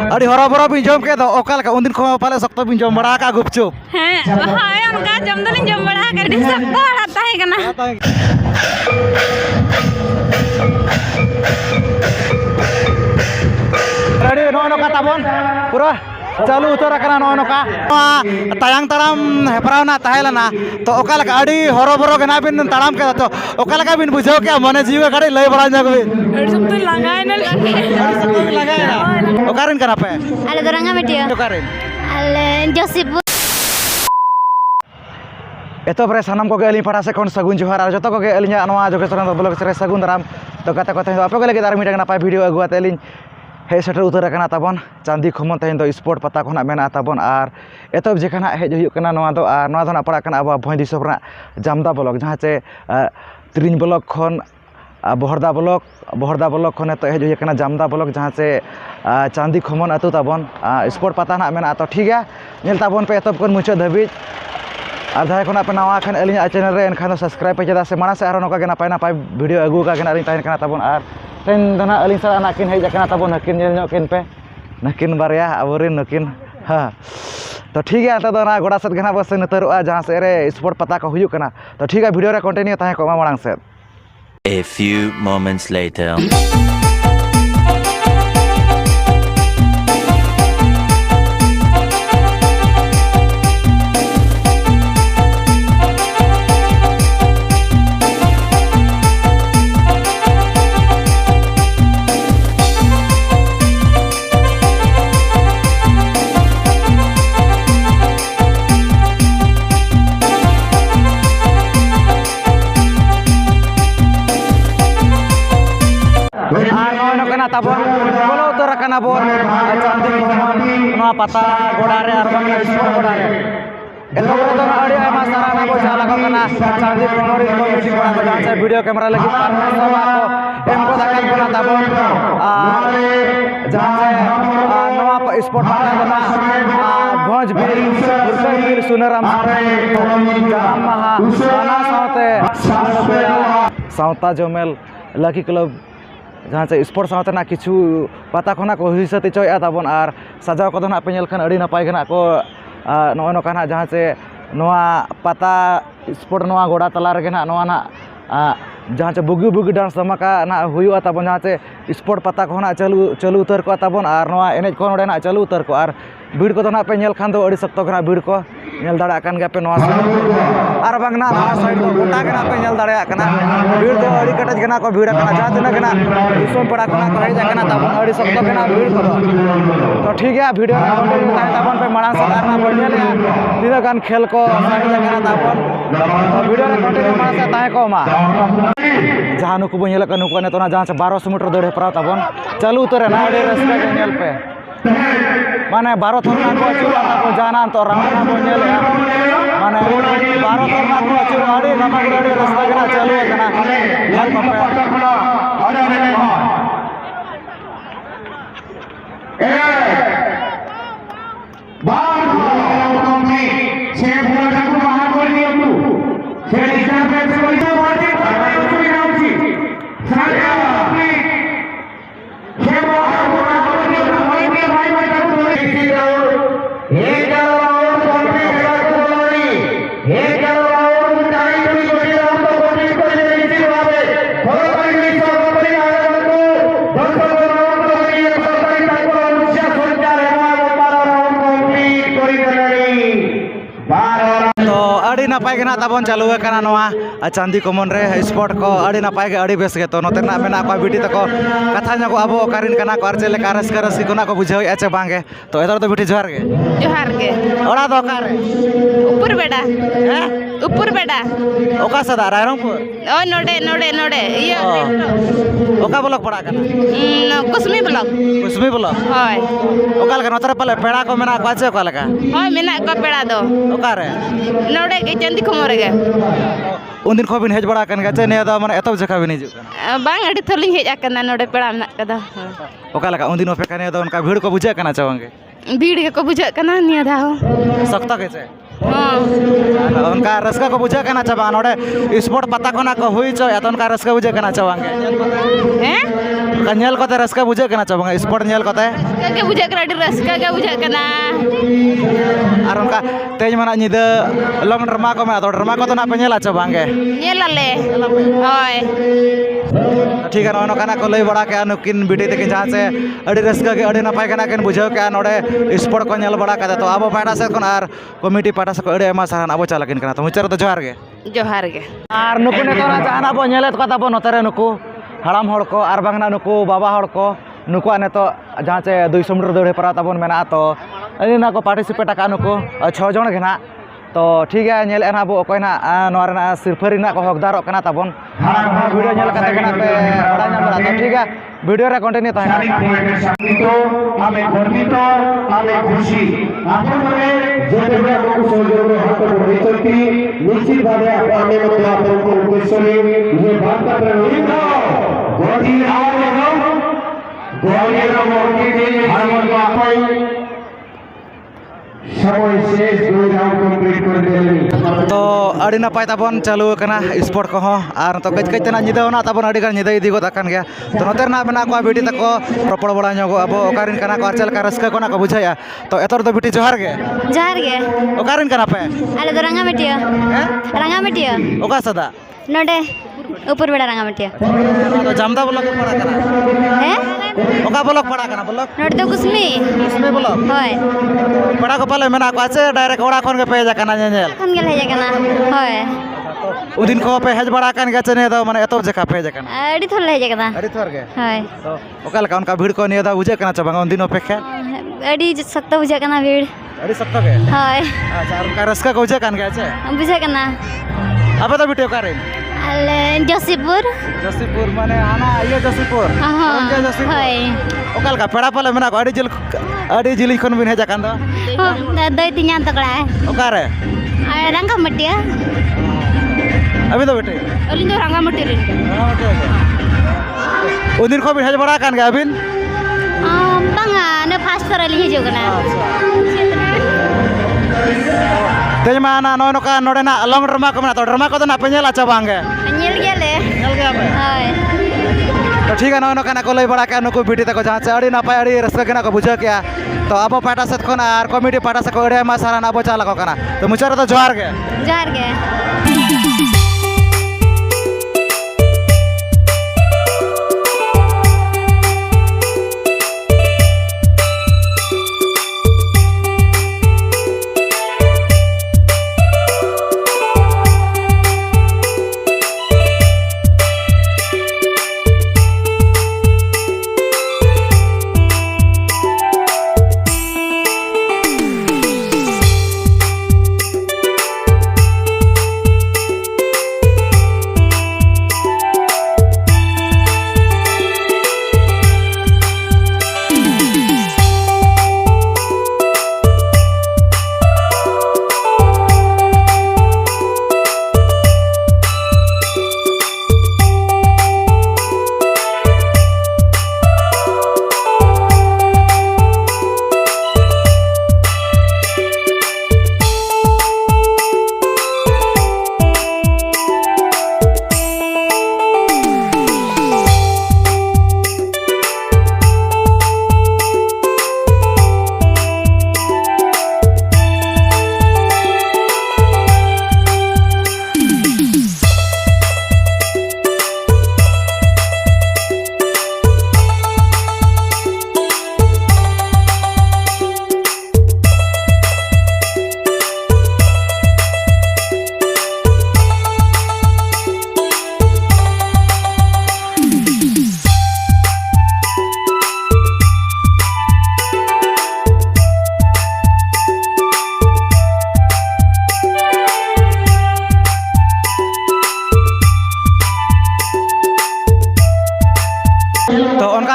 अड़ी हरा बरा बिन जम के दो ओकाल का उन दिन खो पाले सकतो बिन जम बड़ा का गुपचुप हैं हाय उनका जम दलिन जम बड़ा कर दी सकता रहता है कना रेडी नो का ताबन पूरा चालू उतर करना नो का तयांग तड़ाम हेपरावना ताहेलना तो ओकाल का अड़ी हरो बरो के ना बिन तड़ाम के तो ओकाल का बिन बुझो के मने जीव गाड़ी लय बड़ा जग बिन अड़ी सब तो लगाए ना ओकारिन कना पे Ale doranga metia. ओकारिन Ale Josip. एतो बरे सानाम को अली पड़ा से कोन सगुन जोहार और जतो को अलिया नवा जोगेश्वर ब्लॉग से सगुन दाराम तो कते कते आपे को लगे दार मिटा नापाय वीडियो अगुआते अली हे सेटर उतर करना ताबन चांदी खमन तहन तो स्पोर्ट पता खना मेना ताबन और एतो जेखाना हेज हुयु कना नवा दो और नवा दो पड़ा कना अब भोय दिसो रना जामदा ब्लॉग जहां से त्रिन ब्लॉग खन बहरदा ब्लॉग खन तो हेज हुयु कना जामदा ब्लॉग जहां से चांदी खमन अतु ताबन स्पोर्ट पता ना मेना तो ठीक है नेल ताबन पे एतो कोन मुचा धबी और जहाँ को पे नवा खान अली चैनल रे एनखान सब्सक्राइब पे चेदा से माना से आरो नोका नापाय नापाय वीडियो अगू का अली तहन कना ताबन और तेन दना अली सा नाकिन हेज कना ताबन नकिन नेल नो किन पे नकिन बारया अबोरिन नकिन हां तो ठीक है तो ना गोड़ा सत गना बस नतरुआ जहाँ से रे स्पोर्ट पता को हुयु कना तो ठीक है वीडियो रे कंटिन्यू ताहे को मांग से A few moments later. ताबन बोलो उतर कना बोन चांदी खमन पता गोड़ा रे और स्पोर्ट गोड़ा रे एतो तो अड़ी आमा सारा ना बोझा लगा कना चांदी खमन रे कमिटी गोड़ा को जहां से वीडियो कैमरा लगी सब आपको एमको दखल बना ताबन जहां से नवा स्पोर्ट पता बना भोज बीर सुनराम जाम महा साना सावते सावता जमेल लकी क्लब जहाँ से स्पोर्ट साथ ना किछु पता खना को हिसाब चोया ताबन और सजाव को ना पे नेलखन अड़ी नपाय गना को नो नोका जहाँ से नोआ पता स्पोर्ट नोआ गोड़ा तला रे ना नोआ ना जहाँ से बुगी बुगी डांस धमाका ना हुआ ताबन जहाँ से स्पोर्ट पता को ना चलू उतर को ताबन और नोआ एनेज को नोडे ना चलू उतर को और भीड़ को ना पे नेल खान दो अड़ी सख्त गना भीड़ को नेल दाड़ा कान गे पे नोआ और बांगना नोआ साइड को गोटा गना पे नेल दाड़ा कना भीड़ तो अड़ी कटज गना को भीड़ कना जहाँ तना गना दिसोम पड़ा कना को हेज कना ताबन अड़ी सख्त गना भीड़ को तो ठीक है वीडियो कंटिन्यू ताहे ताबन पे माड़ा सार ना बोल ले तीन गान खेल को हेज कना ताबन तो वीडियो कंटिन्यू माड़ा से ताहे को मा जहाँ नुकु बनेल का नुकु ने तो ना जहाँ से 1200 मीटर दौड़ हेपरा ताबन चालू उतर ना अड़ी रस्ता के नेल पे माने 12 थोरना को चुरा को जाना तो रावणा बनेल माने 12 थोरना को चुरा अड़ी नमगड़ी रास्ता गना चालू कना नेल नापाय गना ताबन चालू करना नवा चांदी कमन रे स्पोर्ट को अड़ी नापाय के अड़ी बेस के तो नोते ना मेना को बिटी तको कथा नको अब कारिन कना को अर्चे ले कारस करस कोना को बुझाई आचे बांगे तो एदर तो बिटी जोहार के ओड़ा दो का रे ऊपर बेटा हैं ऊपर बेटा ओका सदा रायरंगपुर ओ नोडे ये ओका ब्लॉक पड़ा कना कुसमी ब्लॉक होय ओका लगा नोतरे पले पेड़ा को मेना को आचे को लगा होय मेना को पेड़ा दो ओका रे नोडे के चांदी खमर गे उन दिन को बिन हेज बड़ा कन गचे ने दा माने एतब जखा बिन हिजु कना बांग अड़ी थलिंग हेज आकना नोडे पेड़ा मेना कदा ओका लगा उन दिन पे कने दा उनका भीड़ को बुझे कना चावंगे भीड़ के को बुझा कना निया दा हो सख्त कैसे हां उनका रस्का को बुझे कना चाबा नोडे स्पोर्ट पता कोना को हुई छ या तो उनका रस्का बुझे कना चावांगे हैं nyel kote raska bujak kena coba nggak sport nyel kote Kagak bujak kena raska kagak bujak kena. aron ka teh mana nyide long derma ko atau derma ko to nak penyela coba nggak Nyelale. Hoi. ठीक है नौनो खाना को लई बड़ा के अनुकिन बिटी तक जहाँ से अड़ी रस्का के अड़ी नपाय खाना केन बुझाव के नोडे स्पोर्ट को नेल बड़ा का तो अब पाटा से कोन आर कमिटी पाटा से को अड़ी एमा सारान अब चालकिन kana तो मुचार तो जोहार गे Johar ge. आर नुकु ने तोरा जहाना बो नेलेत को ताबो नोतरे नुकु हड़ाम हड़ को आर बांगना नुकु बाबा हड़ को नुकु ने तो जहाँ से 200 मीटर दौड़े पड़ा ताबोन मेना तो अड़ी ना को पार्टिसिपेट का नुकु 6 जन के ना तो ठीक है नेल एना बो कोई ना नोरना सिरफरी ना को हकदार कना ताबोन वीडियो नेल कते कना पे बड़ा नाम बड़ा तो ठीक है वीडियो रे कंटिन्यू ताहे আমি গর্বিত আমি খুশি আপনাদের যেভাবে আমাকে সহযোগিতা হাত ধরেছেন নিশ্চিতভাবে আমি মতো আপনাদের উদ্দেশ্য নিয়ে যে বার্তা প্রেরণ গতি আর এবং গয়ের মধ্যে ভারত আপনি সময় শেষ 2 রাউন্ড কমপ্লিট করে দিলেন तो अड़ी नपाय ताबन चालू कना स्पोर्ट को और तो कच कच तना निदा होना ताबन अड़ी गान निदा इदी गोत अकन गया तो नोते ना मेना को बेटी तको रोपड़ बड़ा ᱧᱚᱜ अब ओकारिन कना को चल का रस्का कोना को बुझाया तो एतर तो बेटी जोहार गे ओकारिन कना पे आले तो रंगामेटिया हैं रंगामेटिया ओका सदा नोडे ऊपर बेड़ा रंगामेटिया तो जामदा ब्लॉक पड़ा कना हैं ओका ब्लॉक पड़ा कना ब्लॉक नोडे तो कुसमी उसमें ब्लॉक होय पड़ा को पाले मेना को आचे डायरेक्ट ओड़ा खन के पे जा कना नेल खन गेल हेजे कना होय उदिन को पे हेज बड़ा कन गचने तो माने एतो जका पे जा कना अड़ी थोल हेजे कना अड़ी थोर गे होय तो ओका लका उनका भीड़ को निया दा बुझे कना चबंग उन दिन अपेक्षा अड़ी सख्त बुझे कना भीड़ अड़ी सत्ता के होय अच्छा और का रस्का को बुझे कन गया छे बुझे कना अबे तो बिटियो करे आले जोशीपुर जसीपुर माने आना ये जसीपुर हां रंजा जसीपुर होय ओकाल का पेड़ा पाले मेना को अड़ी जिली खन बिन हेजा कान दो दई तिन्या तकड़ा ओकारे रंगामेटिया अभी तो बेटे Alin do rangamati rin. उदिन को बिन हेज बड़ा कान गया अबिन banga ne fast पर ali हेजो कना तेज माना नो नो का नोडे ना लॉन्ग ड्रामा को मेना तो ड्रामा को तो ना पेनेल अच्छा बांगे nyel gele चल गया पे होय तो ठीक है नो काना को लई बड़ा का नुको बिटी तको जहां से अड़ी ना पाय अड़ी रस्का केना को बुझा क्या तो अब पाटा से कोना आर कमिटी पाटा से को अड़ी मा सारा ना बचा लको कना तो मुचार तो जोहार गे जार गे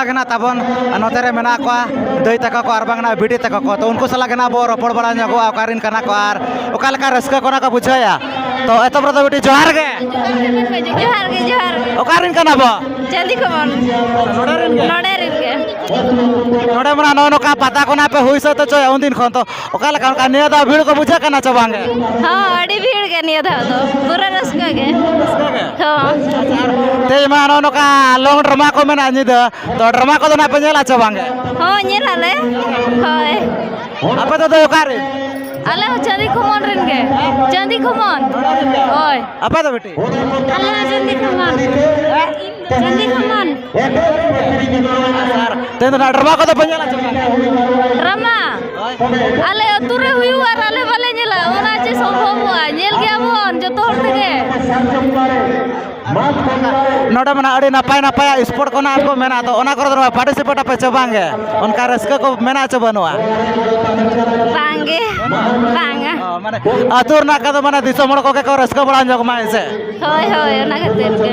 ना ताबन नोतेरे मेना को दई तक को आर बांगना बिटी तक को तो उनको सला गना बो रोपड़ बड़ा ᱧᱚᱜ आकारिन कना को आर ओका लका रस्का कोना को बुझाया तो एतो ब्रतो बिटी जोहार गे जोहार ओकारिन कना बो जल्दी खबर नोडरिन गे नोडे मना नो नो का पता कोना पे हुई से तो चो उन दिन खन तो ओका लका उनका निया दा भीड़ को बुझा कना चबांगे हां अड़ी भीड़ के निया था तो पूरा रस्का गे हां Teh mah noka long drama ko mena nyida. To drama ko na penyela coba nge. Oh, nyelale. Hoi. Apa tuh kari? Ale jadi kumon ringe. Jadi kumon. Oi. Apa tuh beti? Ale jadi kumon. Jadi kumon. Asar. Teh na drama ko to penyela coba. Rama. Ale ature huyuar ale bale nyela. Ona che sobomu nyel gya bon joto hor tege. नोडे मना अड़ी नपाय नपाय sport को ना को मेना तो ओना कर दो पार्टिसिपेट पे चबांगे उनका रस्क को मेना चबनुआ Bangge. Banga. माने आतुर ना कदो मना दिसो मोड़ को के को रस्क बड़ा जग माय से Hoi hoi ona khatir ke.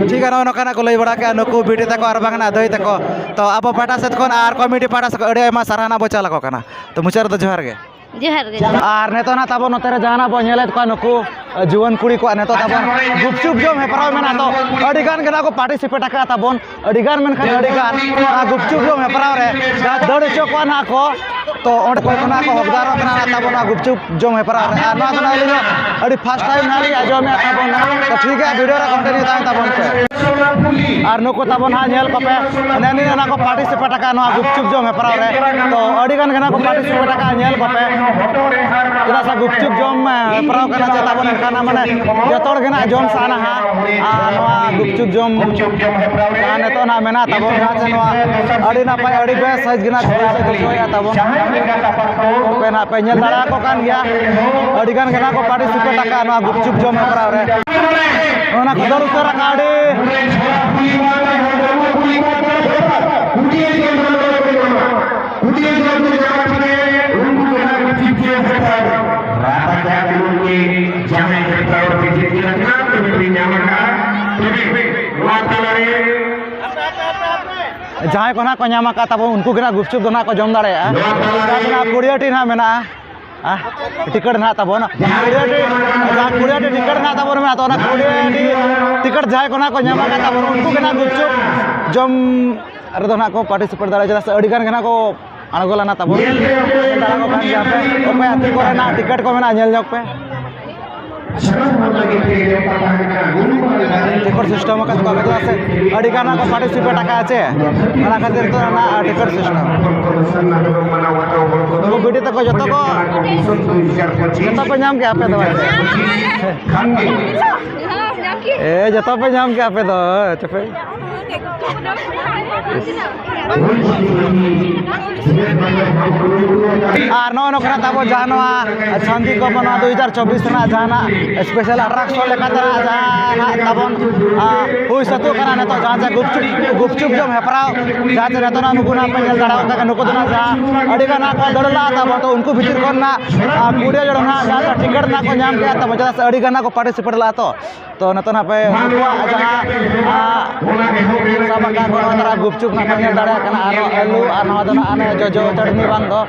ठीक है नो kana को लई बड़ा के नुकु बिटी तको आर बांगना दई तको तो अब पाटा सेत कोन आर कमिटी पाटा से अड़ी मा सराहना बचा लको kana तो मुचर तो जोहार गे Johar ge. आर नेतो ना ताबो नोते रे जाना बो नेले को नुकु जुवन कुड़ी को नेतो ताबो गुपचुप जो मे पराव मेना तो अड़ी गान गना को पार्टिसिपेट का ताबोन अड़ी गान मेन खान अड़ी गान गुपचुप जो मे पराव रे दड़ चोको ना को तो ओंड को ना को हकदार कना ताबो ना गुपचुप जो मे पराव रे ना तो नाली अड़ी फर्स्ट टाइम नाली आजो मे ताबोन तो ठीक है वीडियो रे कंटिन्यू ताई ताबोन पे आर नुको ताबोन हा नेल को पे नेनी ना को पार्टिसिपेट का ना गुपचुप जो मे पराव रे तो अड़ी गान गना को पार्टिसिपेट का नेल को पे चला सा गुपचुप जम पराव कना चे ताबोन खाना माने जतोड़ गना जम साना हा नवा गुपचुप जम ने तो ना मेना ताबोन हा से नवा अड़ी ना पाय अड़ी बेस साइज गना जोया ताबोन पे ना पे नेल दाड़ा को कान गया अड़ी गान गना को पार्टिसिपेट का नवा गुपचुप जम पराव रे ओना खदर उतर काडे जहाँ को ना को नामा का तब उनको के ना गुपचुप दो ना को जम दाड़े ना कुड़ियाटी ना मेना टिकट ना तब ना कुड़ियाटी टिकट ना तब में तो ना कुड़ियाटी टिकट जहाँ को ना को नामा का तब उनको के ना गुपचुप जम अरे तो ना को पार्टिसिपेट दाड़े जरा से अड़ीगान के ना को अणगोला ना तब दाड़ा को कान गया पे ओपे आती को ना टिकट को मेना नेल जक पे टिकट सिस्टम का तो कतला से अड़ी गाना को पार्टिसिपेट का आछे ना खातिर तो ना टिकट सिस्टम तो वीडियो तक जतो को जतो पे नाम के आपे दो ए जतो पे नाम के आपे दो चपे आर नो नो करा ताबो जानवा शांति को बना 2024 ना जाना स्पेशल अट्रैक्शन लेका तना जाना ताबोन हुई सतो करा ने तो जान जा गुपचुप जो हेपराव जाते ने तो ना नुकुना पे नेल दाड़ा का नुको ना जा अड़ीगा ना को दड़ला ताबो तो उनको भीतर कोन ना कुड़े जड़ ना जा टिकट ना को नाम के ताबो जा अड़ीगा ना को पार्टिसिपेट ला तो न तो ना पे जहां सब का को तरा गुपचुप ना नेल दाड़ा कना आरो आलू आर ना दना आने जो चटनी बांग दो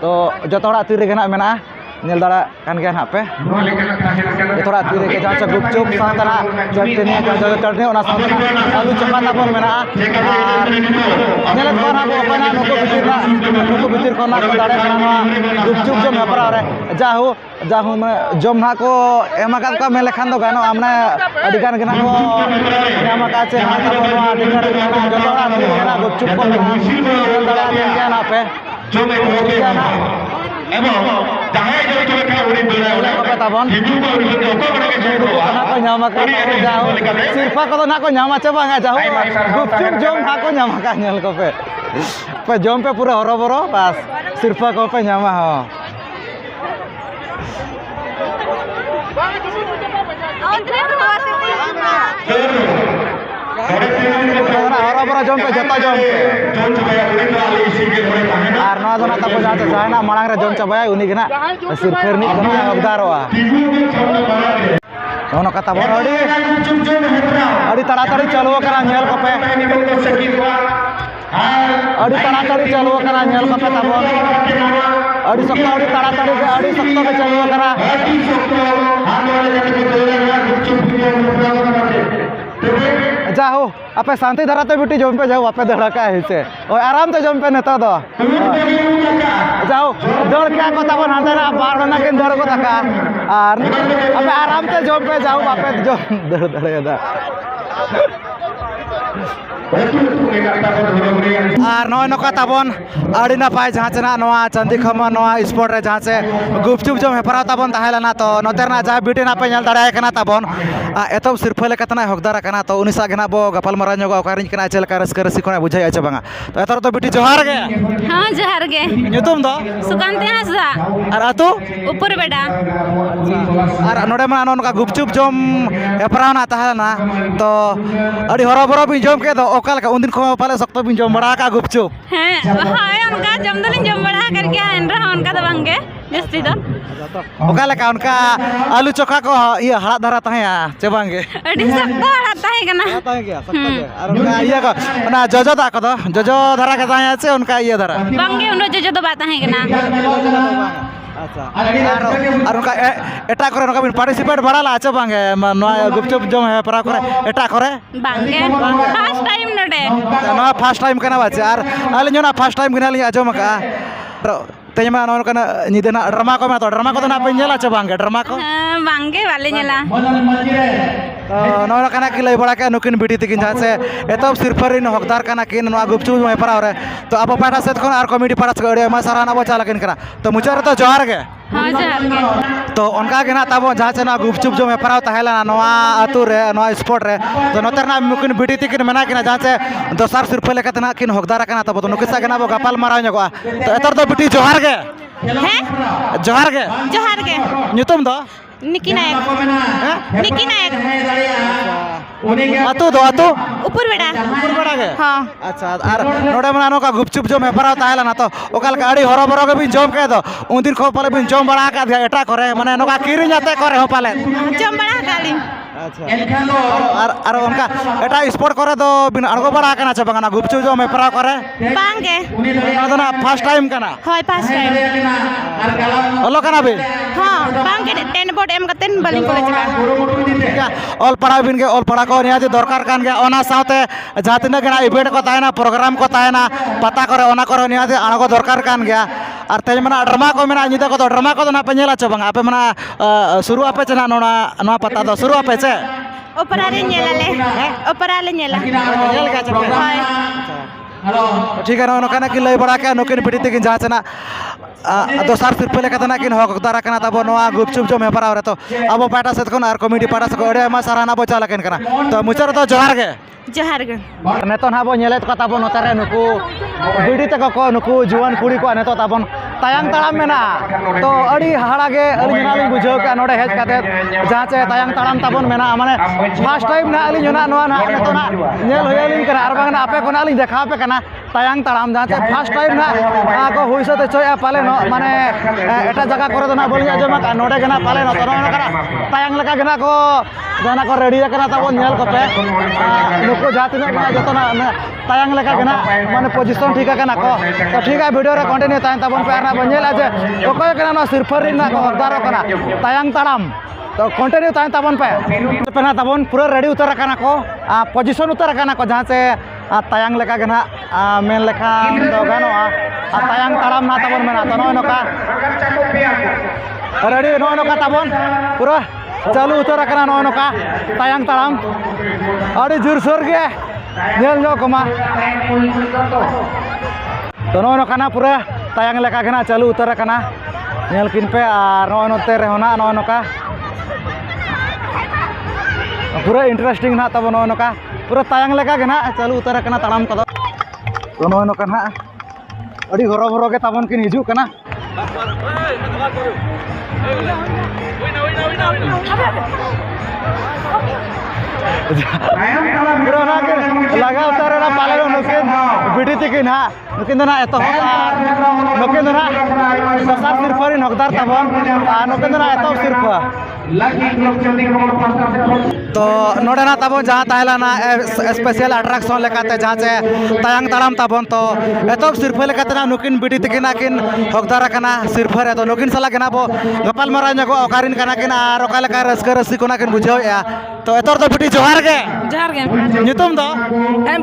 तो जतो हड़ा तीरे गना मेना नेल दाड़ा कान गया ना पे थोड़ा तीरे के जहां गुपचुप सातना चटनी जो चटनी ओना सातना आलू चपा ताबोन मेना नेल को ना को पना नुको बितिर को ना को दाड़ा कना गुपचुप जो मेपरा रे जाहू में जम ना को एमा का मेले खान दो गानो हमने अडी गान गना को एमा का से हाथ को टिकट ना जो दाड़ा ना गुपचुप को नेल दाड़ा के ना पे जो में ना एबो जाहे जो तो का उड़ी बोला को ताबोन ना को नामा का जाओ सिरफा को ना को नामा चे बांगा जाओ गुपचुप जम ना को नामा का नेल को पे जम पे पूरा हरो बरो बस सिरफा को पे नामा हो हरो बरो जम पे जता जम आर ना दना तब जाते जाना मांग रे जम चबाय उनी गना सिरफेरनी गना हकदारवा दोनों कथा बोल अड़ी ताड़ाताड़ी चलो करा नेल को पे अड़ी ताड़ाताड़ी चलो करा नेल को पे तब अड़ी सप्ताह अड़ी ताड़ाताड़ी के अड़ी सप्ताह में चलो करा जाओ आपे शांति धराते बेटी जम पे जाओ आपे धड़का है से और आराम से जम पे नेता दो जाओ दौड़ क्या को तब हाथे ना बार ना के दौड़ को तका और आपे आराम से जम पे जाओ आपे जो दौड़ दौड़ और नॉय नौका ताबन अड़ी नपाय जहाँ चेना नवा चंदी खमा नवा स्पोर्ट रे जहाँ से गुपचुप जो हेपराव ताबन ताहेलना तो नोतेरना जहाँ बीटी नापे नेल दाड़ाय कना ताबन एतब सिरफा लेकातना हकदार कना तो उनी सागे ना बो गपाल मारा ᱧᱚᱜᱟ ओकारिन कना चेलका रस्का रसी कोना बुझाय आछे बांगा तो एतर तो बीटी जोहार गे हाँ जोहार गे ᱧᱩᱛᱩᱢ दो सुकांती हांसदा और अतु ऊपर बेटा और नोडे मा नोनका गुपचुप जम हेपराव ना ताहेलना तो अड़ी हरबरो बिन जम के दो ओकालका उन दिन खो पाले सख्तो बिन जम बड़ा का गुपचुप हैं हाय उनका जम दलिन जम बढ़ा करके आन रहा उनका तो बांगे जस्ती तो ओकालका उनका आलू चोखा को ये हड़ा धरा ताहेया चेबांगे अड़ी सख्ता रहता है कना ताहे गया सकता गया और उनका ये को ना जजो दा को दो जजो धरा के ताहेया से उनका ये धरा बांगे उन जो तो बात है कना अच्छा और उनका एटा करे उनका बिन पार्टिसिपेट बड़ाला आछे बांगे नवा गुपचुप जम है परा करे एटा करे बांगे फर्स्ट टाइम नडे नवा फर्स्ट टाइम कना बाचे और आलिन ना फर्स्ट टाइम कना लिया आजम का तेमा नोन कना निदेना ड्रामा को में तो ड्रामा को तो ना पेंजेला चे बांगे ड्रामा को बांगे वाले नेला तो नोन कना कि लई बड़ा के नुकिन बिटी तकिन जहाँ से एतब सिरफरिन हकदार कना किन नवा गुपचुप में परा रे तो अब पाटा सेत कोन आर कमेटी पाटा से अड़े मा साराना बचा लकिन कना तो मुचार तो जोहार गे हाँ जोहार गे तो उनका के ना ताबो जहाँ से ना गुपचुप जो में पराव ताहेला नवा अतु रे नवा स्पोर्ट रे तो नोतर ना मुकिन बिटी तकिन मेना किना जहाँ से दोसार सिरफा लेका ना किन हकदार कना तब तो नुकिसा के ना बो गपाल माराव ᱧᱚᱜᱚᱜᱼᱟ तो एतर तो बिटी जोहार गे हैं जोहार गे जोहार गे ᱧᱩᱛᱩᱢ दो निकी नायक निकी नायक अतु दो अतु ऊपर बेटा ऊपर बड़ा गे हाँ अच्छा और नोडे मना नोका गुपचुप जो मेपराव ताहेला ना तो ओकाल का अड़ी हरबरो के बिन जम के दो उन दिन खो पाले बिन जम बड़ा का एटा करे माने नोका किरिन जाते करे हो पाले जम बढ़ा काली अच्छा और उनका एटा स्पोर्ट करे दो बिन अड़गो बड़ा कना छ बंगना गुपचुप जो मेपराव करे बांगे ना ना फर्स्ट टाइम कना हाय फर्स्ट टाइम ओलो कना बे हाँ बांगे 10 बोर्ड एम कतेन बालिंग कॉलेज का ऑल पढ़ा बिन के ऑल पढ़ा को नियाती दरकार कान गया ओना साथे जहाँ तिना गना इवेंट को ताहेना प्रोग्राम को ताहेना पता करे ओना करे नियाती अणगो दरकार कान गया और तेज मना ड्रामा को मेना निदा को ड्रामा को ना पे नेला छ बंगा आपे मना शुरू आपे चना नोना नवा पता दो शुरू आपे से ऊपराले नेलाले ऊपराले नेला नेल का छ हाय ठीक है नोका ना कि लई बड़ा के नोकिन पिटी तकिन जहाँ से ना दोसार सिरफा लेका तना किन हकदार कना तब नवा गुपचुप जो मेपराव रे तो अब पाटा से कोन आर कमेटी पाटा से अड़े मा साराना बचा लकिन कना तो मुचार तो जोहार गे जोहार गे नेतो ना बो नेले तो ताबो नोतारे नुकु बिडी तक को नुकु जुवान कुड़ी को नेतो ताबन तायांग ताड़ाम मेना तो अड़ी हाड़ा गे अली नाली बुझाव का नोडे हेज काते जहाँ से तायांग ताड़ाम ताबन मेना माने फर्स्ट टाइम ना अली ना नवा ना नेतो ना नेल होयलिन कना आर बांगना आपे कोना अली देखा पे कना तायांग ताड़ाम जहाँ से फर्स्ट टाइम ना को हुइस ते चोय पाले न माने एटा जगह करे ना बोली आजम का नोडे गना पाले न तो ना कना तायांग लका गना को जाना को रेडी कना ताबन नेल को पे नुकु जाति ना जतो ना तायांग लका गना माने पोजीशन ठीक है को तो ठीक है वीडियो रे कंटिन्यू तायन ताबन पे ना बनेला जे ओकय कना ना सिरफरी ना को हकदार कना तायांग ताड़ाम तो कंटिन्यू तायन ताबन पे ना ताबन पूरा रेडी उतर कना को पोजीशन उतर कना को जहाँ से तायांग लेका गना मेन लेखा तो गानोआ तायांग ताड़ाम ना ताबन मेना तो नय नका रेडी नय नका ताबन पूरा चालू उतर कना नय नका तायांग ताड़ाम अड़ी जोरसोर गे नेल जो कमा तो नय नका ना पूरा तायांग लेका गना चालू उतर कना नेल किन पे और नय नते रे होना नय नका पूरा इंटरेस्टिंग ना तब नय नका पूरा तायांग लेका गना चालू उतर कना ताड़ाम को तो नय नका ना अड़ी हरो हरो के ताबन किन हिजू कना पूरा ना के लगा उतर ना पाले नुकिन बिडी तकिन हा नुकिन ना एतो नुकिन ना दोसार सिरफारिन हकदार ताबन नुकिन ना एतो सिरफा तो नोडे ना ताबन जहाँ ताहेला ना स्पेशल अट्रैक्शन लेकाते जहाँ से तायांग ताड़ाम ताबन तो एतो सिरफा लेकाते ना नुकिन बिडी तकिन किन हकदार कना सिरफा रे तो नुकिन सला गना बो गपाल मारा ᱧᱚᱜᱚ ओकारिन कना किन आर ओका लेका रस्का रसी कोना किन बुझाव या तो एतर तो बेटी जोहार के ᱡᱚᱦᱟᱨ ᱜᱮ nyutum do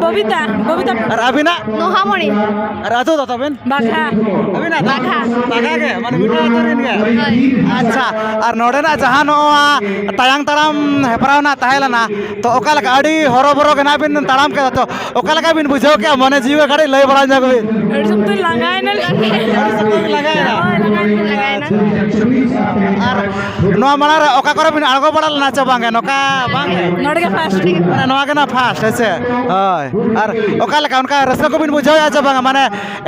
Babita ar abina নোহামণি ar atu do taben ᱵᱟᱜᱷᱟ abina Bagha. Bagha ge mane mita atorin ge ᱦᱳᱭ अच्छा और नोडे ना जहाँ नोआ तायांग ताड़ाम हेपराव ना ताहेलना तो ओका लका अड़ी हरो बरो के ना बिन ताड़ाम के तो ओका लका बिन बुझाओ के मने जीवे घड़ी लय बड़ा जग बिन ᱟᱹᱰᱤ ᱥᱚᱠᱛᱚᱧ ᱞᱟᱸᱜᱟᱭᱮᱱᱟ लगाएना লাগায়না और नोआ मना रे ओका करे बिन आगो बड़ा ना च बांगे नोका बांगे ᱱᱚᱰᱮ ᱜᱮ ᱯᱷᱟᱥᱴ माने नोआ के ना फास्ट ऐसे हाय और ओका लका उनका रस्ता को बिन बुझाओ या च बांगे माने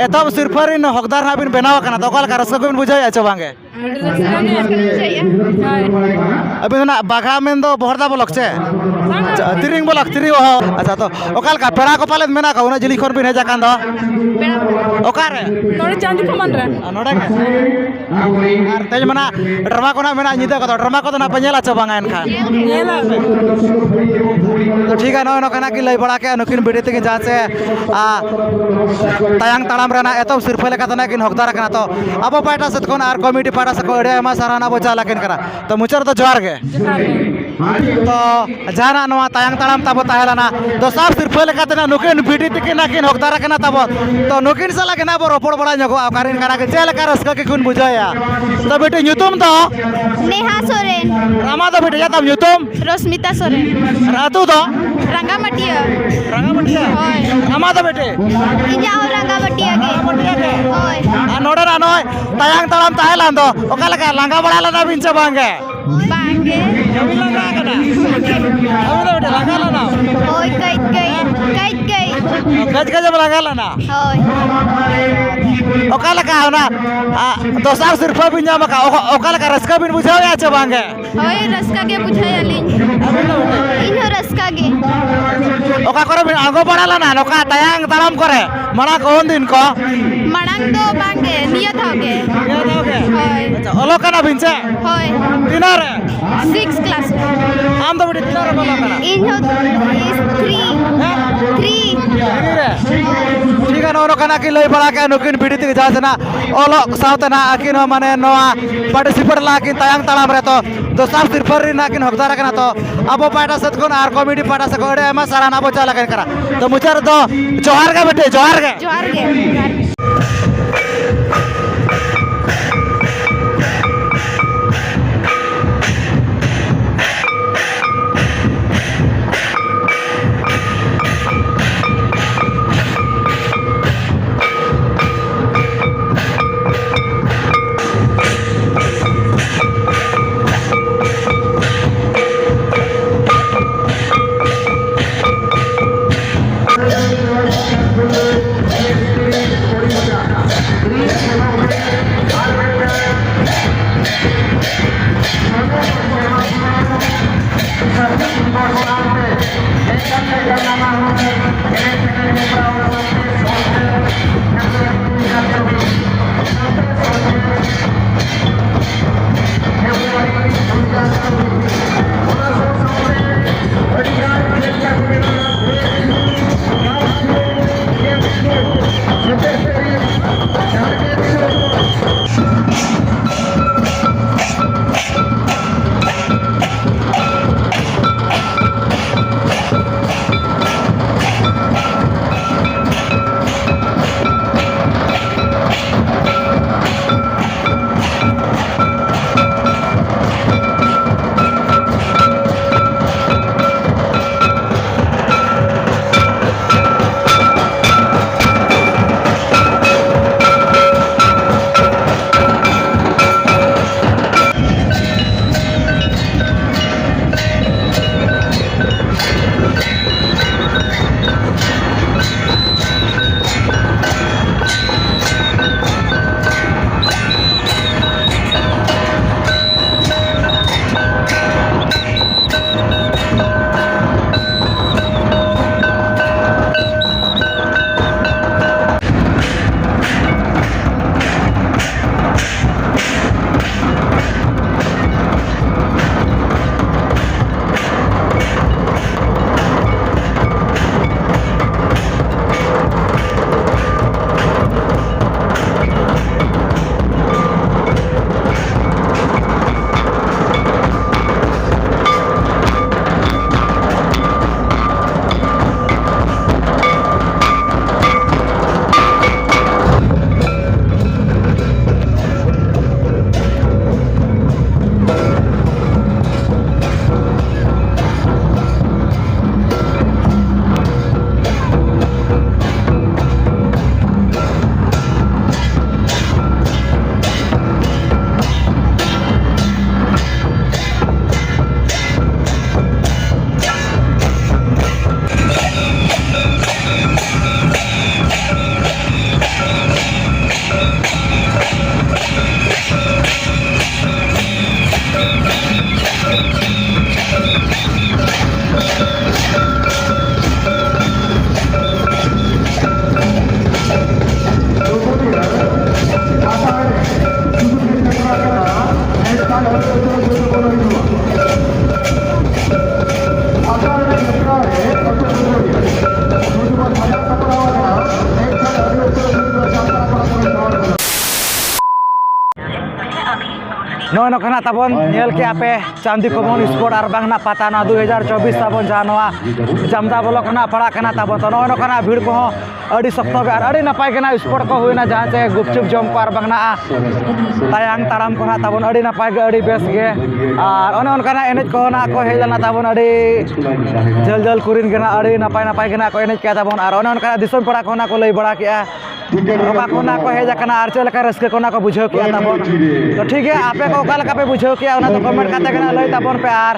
एतम सिरफरिन हकदार ना बिन बनाव कना तो ओका लका रस्ता को बिन बुझाओ या च बांगे ᱟᱹᱰᱤ ᱨᱟᱹᱥᱠᱟᱹ ᱜᱮ ᱦᱳᱭ अभी ना बाघा में तो बहरदा बोलक छे तिरिंग बोलक तिरिंग हो अच्छा तो ओकाल का पेड़ा को पाले मेना का उना जिली खन बिन हेजा कान दो ओकारे ᱱᱚᱰᱮ ᱪᱟᱸᱫᱤ ᱠᱚᱢᱟᱱ ᱨᱮ नोडे के और तेज मना ड्रामा को ना मेना निदा को ड्रामा को ना पनेला च बांगा एनखा ᱧᱮᱞᱟ तो ठीक है नो कना की लई बड़ा के नुकिन बेटी तक जहाँ से तायांग ताड़ाम रेना एतम सिरफे लेका तना किन हकदार कना तो अब पाटा से कोन आर कमिटी पाटा से को एडे मा साराना बो चाला किन करा तो मुचर तो जोहार गे तो जाना नवा तायांग ताड़ाम तब ताहेलाना तो साफ सिरफे लेका तना नुकिन बेटी तक ना किन हकदार कना तब तो नुकिन साला के ना बो रोपड़ बड़ा जगो कारिन करा के चल कर रस्का के कुन बुझाया तो बेटी न्यूतम तो नेहा सोरेन रामा तो बेटी जातम न्यूतम रश्मिता सोरेन रातू तो रंगामटिया रंगा बटिया होय रामा तो बेटी इजा हो रंगामटिया के बटिया के होय नोडे ना नोय तायांग ताड़ाम ताहेलान दो ओका लगा लांगा बड़ा लना बिनचे बांगे बांगे कभी लगा कना अबे बेटे लगा लना होय कैत गई गज गज लगा लना होय ओका लगा ना दोसार सिर्फ बिन जामा का ओका लगा रसका बिन बुझाओ या चे बांगे होय रस्का के बुझाया लिन इनो रस्का के ओका करे बिन आगो बड़ा लना नोका तायांग ताड़ाम करे मना कोन दिन को मड़ांग दो बांगे नियत होगे ये दोगे होय अच्छा ओलो कना बिनचे होय दिनारे 6 क्लास आम तो बेटे दिनारे बोला कना इनो is 3 रे ठीक है नोनो कना की लई बड़ा के नुकिन बिड़ी तक जा ना ओलो सावते ना आकिन माने नोआ पार्टिसिपेट लाकिन तायांग ताड़ाम रे तो दोसार सिरफरी ना किन हकदार कना तो अबो पाटा से कोन आर कॉमेडी पाटा से कोडे मा सारा ना बोचा लगन करा तो मुचर दो जोहार के बेटे जोहार के जोहार के Thank you. ᱱᱚᱠᱟᱱᱟ ᱛᱟᱵᱚᱱ ᱧᱮᱞ ᱠᱮ ᱟᱯᱮ ᱪᱟᱸᱫᱤ ᱠᱚᱢᱚᱱ ᱥᱯᱳᱨᱴ ᱟᱨ ᱵᱟᱝᱱᱟ ᱯᱟᱛᱟ ᱱᱚᱣᱟ 2024 ᱛᱟᱵᱚᱱ ᱡᱟᱦᱟᱸ ᱱᱚᱣᱟ ᱡᱟᱢᱫᱟ ᱵᱚᱞᱚᱠ ᱠᱷᱚᱱᱟᱜ ᱯᱟᱲᱟᱜ ᱠᱟᱱᱟ ᱛᱟᱵᱚᱱ ᱛᱚ ᱱᱚᱜᱼᱚᱭ ᱱᱚᱝᱠᱟᱱᱟᱜ ᱵᱷᱤᱲ ᱠᱚᱦᱚᱸ ᱟᱹᱰᱤ ᱥᱚᱠᱛᱚ ᱜᱮ ᱟᱨ ᱟᱹᱰᱤ ᱱᱟᱯᱟᱭ ᱜᱮ ᱱᱟᱜ ᱥᱯᱳᱨᱴ ᱠᱚ ᱦᱩᱭᱱᱟ ᱡᱟᱦᱟᱸ ᱪᱮ ᱜᱩᱯᱪᱩᱯ ᱡᱚᱢ ᱠᱚ ᱟᱨ ᱵᱟᱝᱱᱟ ᱛᱟᱭᱟᱝ ᱛᱟᱲᱟᱢ ᱠᱚ ᱱᱟᱜ ᱛᱟᱵᱚᱱ ᱟᱹᱰᱤ ᱱᱟᱯᱟᱭ ᱜᱮ ᱟᱹᱰᱤ ᱵᱮᱥ ᱜᱮ ᱟᱨ ᱚᱱᱮ ᱚᱱᱠᱟᱱᱟᱜ ᱮᱱᱮᱡ ᱠᱚᱦᱚᱸ ᱱᱟᱜ ᱠᱚ ᱦᱮᱡ ᱞᱮᱱᱟ ᱛᱟᱵᱚᱱ ᱟᱹᱰᱤ ᱡᱷᱟᱹᱞ ᱡᱷᱟᱹᱞ ᱠᱚᱨᱮᱱ ᱜᱮ ᱱᱟᱜ ᱟᱹᱰᱤ ᱱᱟᱯᱟᱭ ᱱᱟᱯᱟᱭ ᱜᱮ ᱱᱟᱜ ᱠᱚ ᱮᱱᱮᱡ ᱠᱮᱜᱼᱟ ᱛᱟᱵᱚᱱ ᱟᱨ ᱚᱱᱮ ᱚᱱᱠᱟᱱᱟᱜ ᱫᱤᱥᱚᱢ ᱯᱟᱲᱟ ᱠᱚ ᱱᱟᱜ ᱠᱚ ᱞᱟᱹᱭ ᱵᱟᱲᱟ ᱠᱮᱜᱼᱟ ᱚᱠᱟ ᱠᱚ ᱱᱟᱜ ᱠᱚ ᱦᱮᱡ ᱟᱠᱟᱱᱟ ᱟᱨ ᱪᱮᱫ ᱞᱮᱠᱟ ᱨᱟᱹᱥᱠᱟᱹ ᱠᱚ ᱱᱟᱜ ᱠᱚ ᱵᱩᱡᱷᱟᱹᱣ ᱠᱮᱜᱼᱟ ᱛᱟᱵᱚᱱ ᱛᱚ ᱴᱷᱤᱠ ᱜᱮᱭᱟ ᱟᱯᱮ ᱠᱚ ᱚᱠᱟ ᱞᱮᱠᱟ ᱯᱮ ᱵᱩᱡᱷᱟᱹᱣ ᱠᱮᱜᱼᱟ ᱚᱱᱟ ᱫᱚ ᱠᱚᱢᱮᱱᱴ ᱠᱟᱛᱮ ᱜᱮ ᱱᱟᱜ ᱞᱟᱹᱭ ᱛᱟᱵᱚᱱ ᱯᱮ ᱟᱨ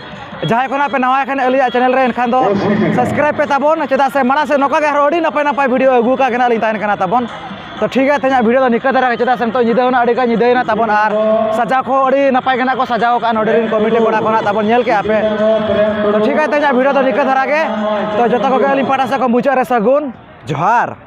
ᱡᱟᱦᱟᱸᱭ ᱠᱚ ᱱᱟᱜ ᱯᱮ ᱱᱟᱣᱟ ᱠᱷᱟᱱ ᱟᱹᱞᱤᱧᱟᱜ ᱪᱮᱱᱮᱞ ᱨᱮ ᱮᱱᱠᱷᱟन ᱫᱚ ᱥᱟᱵᱥᱠᱨᱟइब ᱯᱮ ᱛᱟᱵᱚᱱ ᱪᱮᱫᱟᱜ ᱥᱮ ᱢᱟᱲᱟᱝ ᱥᱮᱫ ᱱᱚᱝᱠᱟ ᱜᱮ ᱟᱨᱦᱚᱸ ᱟᱹᱰᱤ ᱱᱟᱯᱟᱭ ᱱᱟᱯᱟय ᱵᱷᱤᱰᱤᱭᱳ ᱟᱹᱜᱩ ᱠᱟᱜ ᱜᱮ ᱱᱟᱜ ᱞᱤᱧ ᱛᱟᱦᱮᱱ ᱠᱟᱱᱟ ᱛᱟᱵᱚᱱ ᱛᱚ ᱴᱷᱤᱠ ᱜᱮᱭᱟ ᱛᱮᱦᱮᱧᱟᱜ ᱵᱷᱤᱰᱤᱭᱳ ᱫᱚ ᱱᱤᱝᱠᱟᱹ ᱫᱷᱟᱨᱟ ᱜᱮ ᱪᱮᱫᱟᱜ ᱥᱮ ᱱᱤᱛᱚᱜ ᱧᱤᱫᱟᱹ ᱦᱚᱸ ᱟᱹᱰᱤ ᱜᱟᱱ ᱧᱤᱫᱟᱹᱭᱮᱱᱟ ᱛᱟᱵᱚᱱ ᱟᱨ ᱥᱟᱡᱟᱣ ᱠᱚ ᱟᱹᱰᱤ ᱱᱟᱯᱟᱭ ᱜᱮ ᱱᱟᱜ ᱠᱚ ᱥᱟᱡᱟᱣ ᱠᱟᱜᱼᱟ ᱱᱚᱰᱮ ᱨᱮᱱ ᱠᱚᱢᱤᱴᱤ ᱠᱚᱲᱟ ᱠᱚ ᱱᱟᱜ ᱛᱟᱵᱚᱱ ᱧᱮᱞ ᱠᱮᱜᱼᱟ ᱯᱮ ᱛᱚ ᱴᱷᱤᱠ ᱜᱮᱭᱟ ᱛᱮᱦᱮᱧᱟᱜ ᱵᱷᱤᱰᱤᱭᱳ ᱫᱚ ᱱᱤᱝᱠᱟᱹ ᱫᱷᱟᱨᱟ ᱜᱮ ᱛᱚ ᱡᱚᱛᱚ ᱠᱚᱜᱮ ᱟᱹᱞᱤᱧ ᱯᱟᱦᱴᱟ ᱥᱮᱫ ᱠᱷᱚᱱ ᱢᱩᱪᱟᱹᱫ ᱨᱮ ᱥᱟᱹᱜᱩᱱ ᱡᱚᱦᱟᱨ